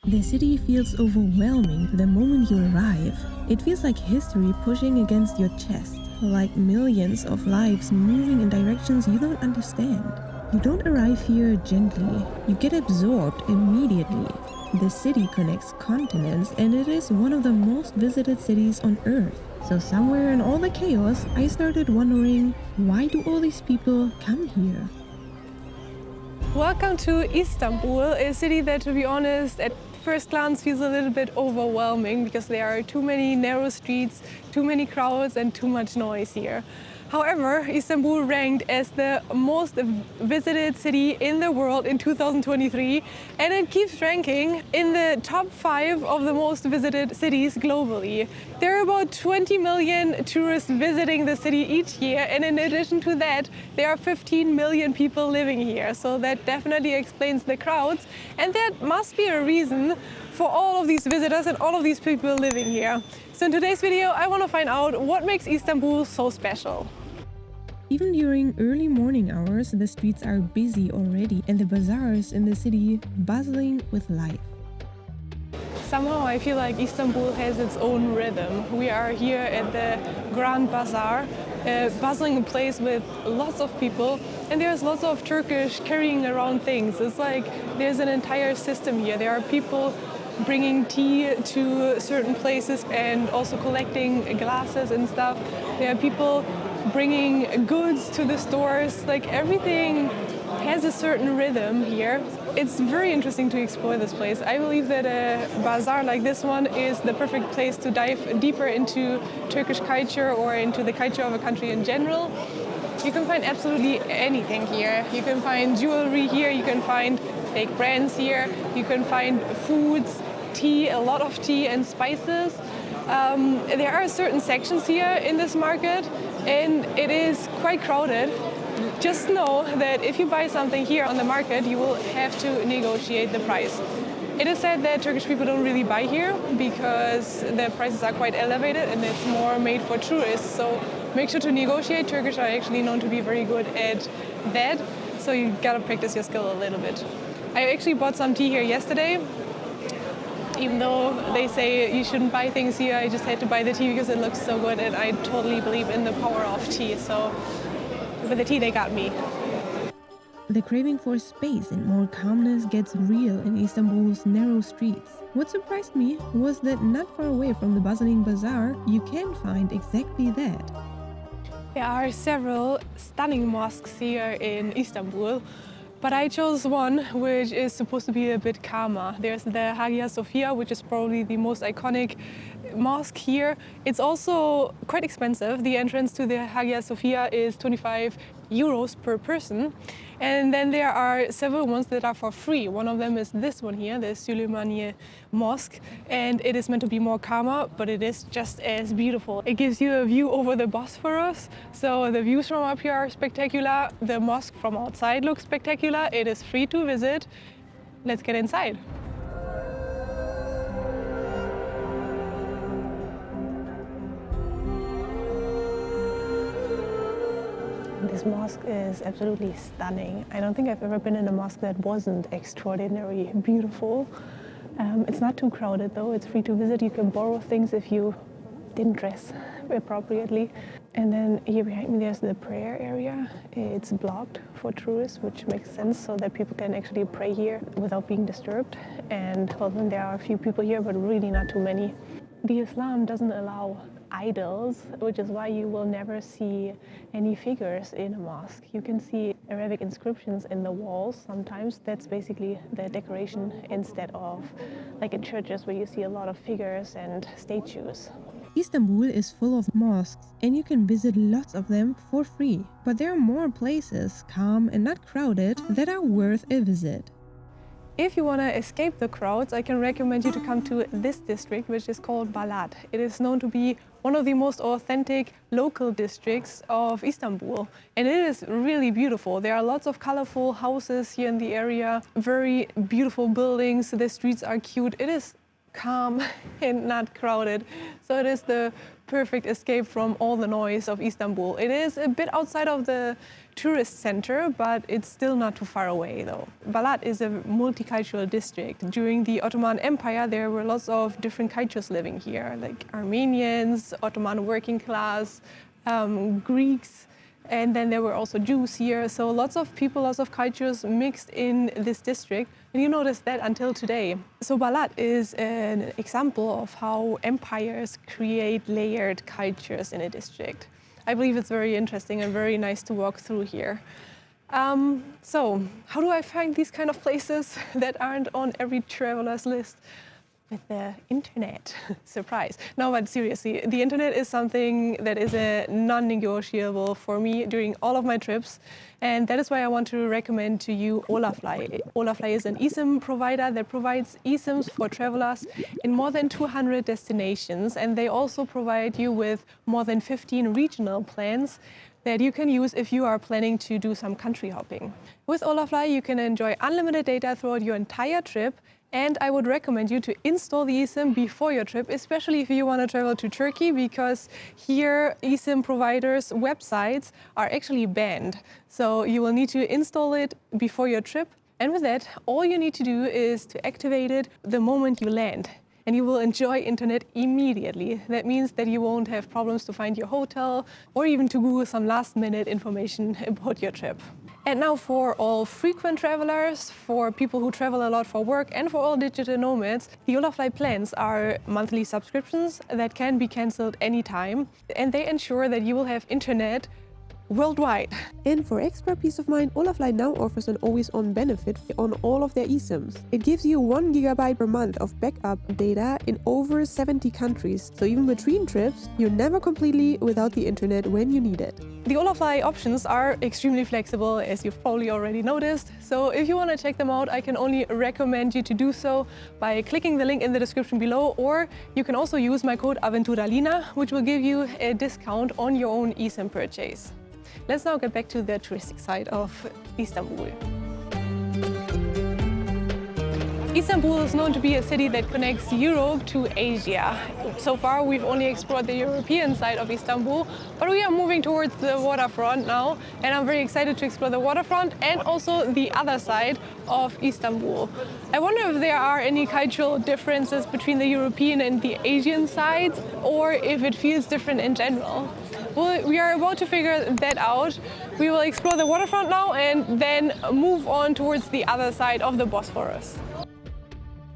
The city feels overwhelming the moment you arrive. It feels like history pushing against your chest, like millions of lives moving in directions you don't understand. You don't arrive here gently, you get absorbed immediately. The city connects continents and it is one of the most visited cities on Earth. So somewhere in all the chaos, I started wondering, why do all these people come here? Welcome to Istanbul, a city that, to be honest, at first glance feels a little bit overwhelming because there are too many narrow streets, too many crowds and too much noise here. However, Istanbul ranked as the most visited city in the world in 2023, and it keeps ranking in the top 5 of the most visited cities globally. There are about 20 million tourists visiting the city each year, and in addition to that, there are 15 million people living here. So that definitely explains the crowds, and that must be a reason for all of these visitors and all of these people living here. So in today's video, I want to find out what makes Istanbul so special. Even during early morning hours, the streets are busy already and the bazaars in the city bustling with life. Somehow I feel like Istanbul has its own rhythm. We are here at the Grand Bazaar, a bustling place with lots of people, and there's lots of Turkish carrying around things. It's like there's an entire system here. There are people bringing tea to certain places and also collecting glasses and stuff. There are people bringing goods to the stores. Like, everything has a certain rhythm here. It's very interesting to explore this place. I believe that a bazaar like this one is the perfect place to dive deeper into Turkish culture or into the culture of a country in general. You can find absolutely anything here. You can find jewelry here, you can find fake brands here, you can find foods, tea, a lot of tea and spices. There are certain sections here in this market and it is quite crowded. Just know that if you buy something here on the market, you will have to negotiate the price. It is said that Turkish people don't really buy here because the prices are quite elevated and it's more made for tourists. So make sure to negotiate. Turkish are actually known to be very good at that. So you gotta practice your skill a little bit. I actually bought some tea here yesterday. Even though they say you shouldn't buy things here, I just had to buy the tea because it looks so good and I totally believe in the power of tea. So with the tea, they got me. The craving for space and more calmness gets real in Istanbul's narrow streets. What surprised me was that not far away from the bustling bazaar, you can find exactly that. There are several stunning mosques here in Istanbul, but I chose one which is supposed to be a bit calmer. There's the Hagia Sophia, which is probably the most iconic mosque here. It's also quite expensive. The entrance to the Hagia Sophia is 25 euros per person. And then there are several ones that are for free. One of them is this one here, the Süleymaniye Mosque, and it is meant to be more calmer, but it is just as beautiful. It gives you a view over the Bosphorus, so the views from up here are spectacular. The mosque from outside looks spectacular. It is free to visit. Let's get inside. This mosque is absolutely stunning. I don't think I've ever been in a mosque that wasn't extraordinarily beautiful. It's not too crowded though, it's free to visit. You can borrow things if you didn't dress appropriately. And then here behind me there's the prayer area. It's blocked for tourists, which makes sense so that people can actually pray here without being disturbed. And well, then there are a few people here, but really not too many. The Islam doesn't allow idols, which is why you will never see any figures in a mosque. You can see Arabic inscriptions in the walls sometimes. That's basically the decoration instead of like in churches where you see a lot of figures and statues. Istanbul is full of mosques and you can visit lots of them for free. But there are more places, calm and not crowded, that are worth a visit. If you want to escape the crowds, I can recommend you to come to this district, which is called Balat. It is known to be one of the most authentic local districts of Istanbul, and it is really beautiful. There are lots of colorful houses here in the area, very beautiful buildings, the streets are cute. It is calm and not crowded. So it is the perfect escape from all the noise of Istanbul. It is a bit outside of the tourist center, but it's still not too far away though. Balat is a multicultural district. During the Ottoman Empire, there were lots of different cultures living here, like Armenians, Ottoman working class, Greeks, and then there were also Jews here. So lots of people, lots of cultures mixed in this district. And you notice that until today. So Balat is an example of how empires create layered cultures in a district. I believe it's very interesting and very nice to walk through here. So how do I find these kind of places that aren't on every traveler's list? With the internet. Surprise. No, but seriously, the internet is something that is a non-negotiable for me during all of my trips. And that is why I want to recommend to you Olafly. Olafly is an eSIM provider that provides eSIMs for travelers in more than 200 destinations. And they also provide you with more than 15 regional plans that you can use if you are planning to do some country hopping. With Olafly, you can enjoy unlimited data throughout your entire trip. And I would recommend you to install the eSIM before your trip, especially if you want to travel to Turkey, because here eSIM providers' websites are actually banned. So you will need to install it before your trip. And with that, all you need to do is to activate it the moment you land. And you will enjoy internet immediately. That means that you won't have problems to find your hotel or even to Google some last-minute information about your trip. And now for all frequent travelers, for people who travel a lot for work, and for all digital nomads, the Olafly plans are monthly subscriptions that can be cancelled anytime, and they ensure that you will have internet worldwide. And for extra peace of mind, Olafly now offers an always-on benefit on all of their eSIMs. It gives you 1 GB per month of backup data in over 70 countries. So even between trips, you're never completely without the internet when you need it. The Olafly options are extremely flexible, as you've probably already noticed. So if you want to check them out, I can only recommend you to do so by clicking the link in the description below, or you can also use my code Aventuralina, which will give you a discount on your own eSIM purchase. Let's now get back to the touristic side of Istanbul. Istanbul is known to be a city that connects Europe to Asia. So far, we've only explored the European side of Istanbul, but we are moving towards the waterfront now, and I'm very excited to explore the waterfront and also the other side of Istanbul. I wonder if there are any cultural differences between the European and the Asian sides, or if it feels different in general. Well, we are about to figure that out. We will explore the waterfront now and then move on towards the other side of the Bosphorus.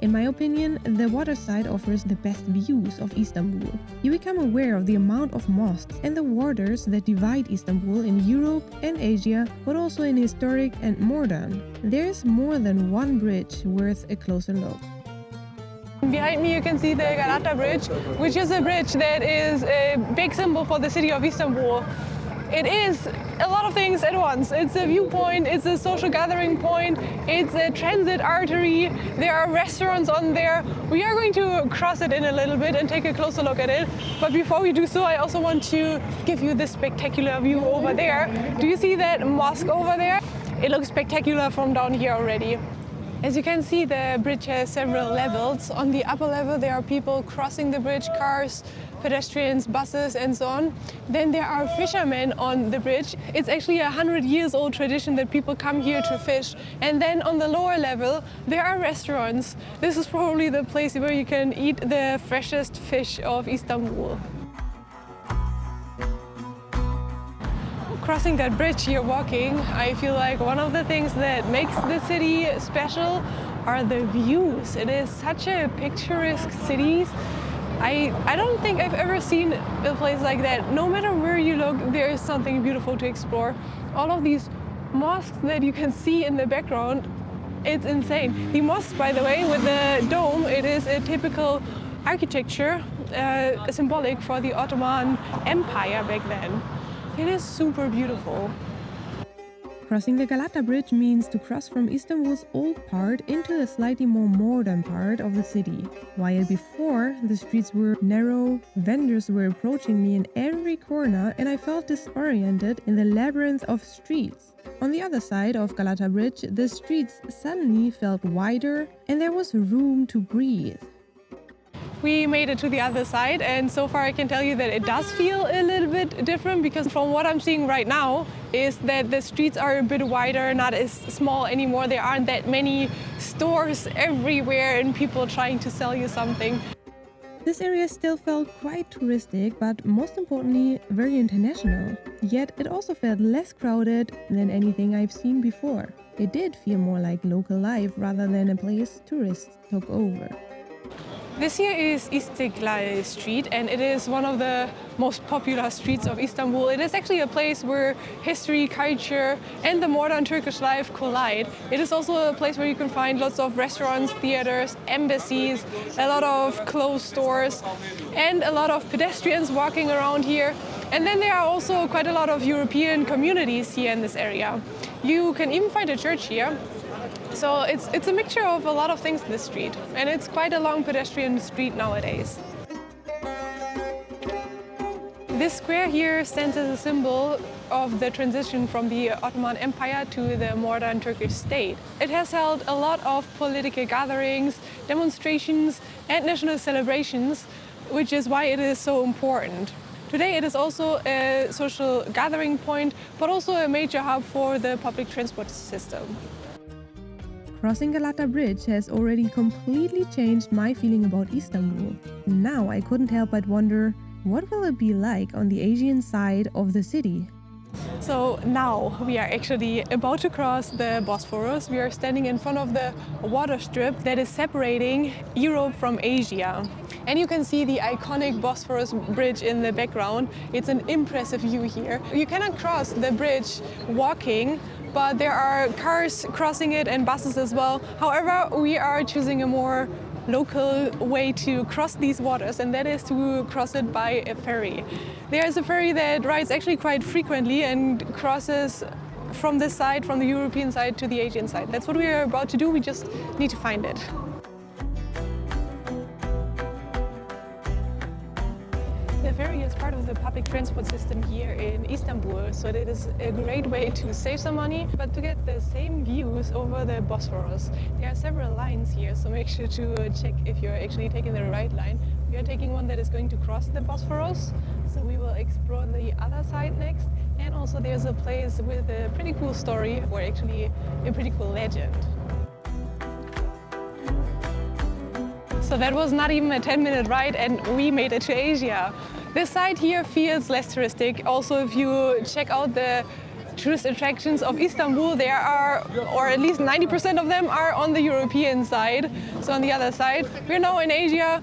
In my opinion, the water side offers the best views of Istanbul. You become aware of the amount of mosques and the waters that divide Istanbul in Europe and Asia, but also in historic and modern. There's more than one bridge worth a closer look. Behind me you can see the Galata Bridge, which is a bridge that is a big symbol for the city of Istanbul. It is a lot of things at once. It's a viewpoint, it's a social gathering point, it's a transit artery, there are restaurants on there. We are going to cross it in a little bit and take a closer look at it. But before we do so, I also want to give you this spectacular view over there. Do you see that mosque over there? It looks spectacular from down here already. As you can see, the bridge has several levels. On the upper level, there are people crossing the bridge, cars, pedestrians, buses, and so on. Then there are fishermen on the bridge. It's actually a 100-year-old tradition that people come here to fish. And then on the lower level, there are restaurants. This is probably the place where you can eat the freshest fish of Istanbul. Crossing that bridge here walking, I feel like one of the things that makes the city special are the views. It is such a picturesque city. I don't think I've ever seen a place like that. No matter where you look, there is something beautiful to explore. All of these mosques that you can see in the background, it's insane. The mosque, by the way, with the dome, it is a typical architecture, symbolic for the Ottoman Empire back then. It is super beautiful. Crossing the Galata Bridge means to cross from Istanbul's old part into the slightly more modern part of the city. While before, the streets were narrow, vendors were approaching me in every corner, and I felt disoriented in the labyrinth of streets. On the other side of Galata Bridge, the streets suddenly felt wider and there was room to breathe. We made it to the other side, and so far I can tell you that it does feel a little bit different, because from what I'm seeing right now is that the streets are a bit wider, not as small anymore. There aren't that many stores everywhere and people trying to sell you something. This area still felt quite touristic, but most importantly, very international. Yet it also felt less crowded than anything I've seen before. It did feel more like local life rather than a place tourists took over. This here is Istiklal Street, and it is one of the most popular streets of Istanbul. It is actually a place where history, culture, and the modern Turkish life collide. It is also a place where you can find lots of restaurants, theaters, embassies, a lot of clothes stores, and a lot of pedestrians walking around here. And then there are also quite a lot of European communities here in this area. You can even find a church here. So it's a mixture of a lot of things in this street, and it's quite a long pedestrian street nowadays. This square here stands as a symbol of the transition from the Ottoman Empire to the modern Turkish state. It has held a lot of political gatherings, demonstrations, and national celebrations, which is why it is so important. Today it is also a social gathering point, but also a major hub for the public transport system. Crossing Galata Bridge has already completely changed my feeling about Istanbul. Now I couldn't help but wonder, what will it be like on the Asian side of the city? So now we are actually about to cross the Bosphorus. We are standing in front of the water strip that is separating Europe from Asia. And you can see the iconic Bosphorus bridge in the background. It's an impressive view here. You cannot cross the bridge walking, but there are cars crossing it and buses as well. However, we are choosing a more local way to cross these waters, and that is to cross it by a ferry. There is a ferry that rides actually quite frequently and crosses from this side, from the European side to the Asian side. That's what we are about to do. We just need to find it. The ferry is part of the public transport system here in Istanbul, so it is a great way to save some money, but to get the same views over the Bosphorus. There are several lines here, so make sure to check if you're actually taking the right line. We are taking one that is going to cross the Bosphorus, so we will explore the other side next. And also there's a place with a pretty cool story, or actually a pretty cool legend. So that was not even a 10-minute ride, and we made it to Asia. This side here feels less touristic. Also, if you check out the tourist attractions of Istanbul, there are, or at least 90% of them are on the European side, so on the other side. We're now in Asia.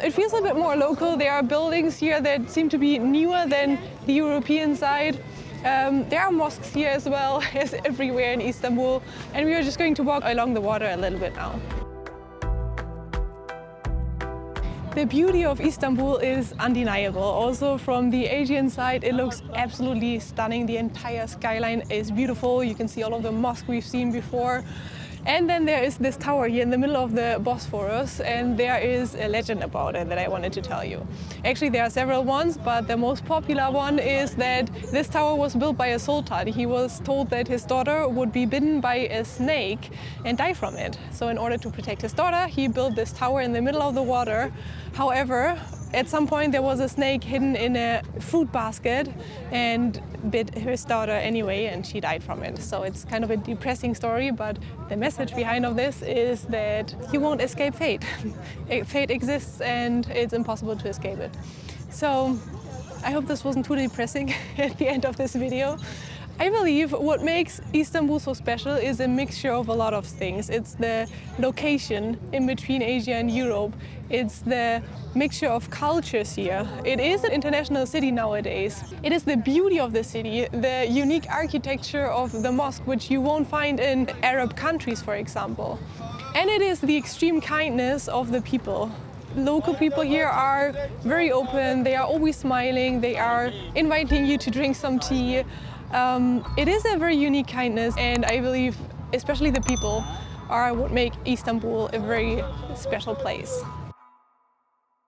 It feels a bit more local. There are buildings here that seem to be newer than the European side. There are mosques here as well as everywhere in Istanbul, and we are just going to walk along the water a little bit now. The beauty of Istanbul is undeniable. Also from the Asian side, it looks absolutely stunning. The entire skyline is beautiful. You can see all of the mosques we've seen before. And then there is this tower here in the middle of the Bosphorus, and there is a legend about it that I wanted to tell you. Actually, there are several ones, but the most popular one is that this tower was built by a sultan. He was told that his daughter would be bitten by a snake and die from it. So in order to protect his daughter, he built this tower in the middle of the water. However, at some point there was a snake hidden in a fruit basket and bit his daughter anyway, and she died from it. So it's kind of a depressing story, but the message behind of this is that you won't escape fate. Fate exists and it's impossible to escape it. So I hope this wasn't too depressing at the end of this video. I believe what makes Istanbul so special is a mixture of a lot of things. It's the location in between Asia and Europe. It's the mixture of cultures here. It is an international city nowadays. It is the beauty of the city, the unique architecture of the mosque, which you won't find in Arab countries, for example. And it is the extreme kindness of the people. Local people here are very open, they are always smiling, they are inviting you to drink some tea. It is a very unique kindness, and I believe especially the people are what make Istanbul a very special place.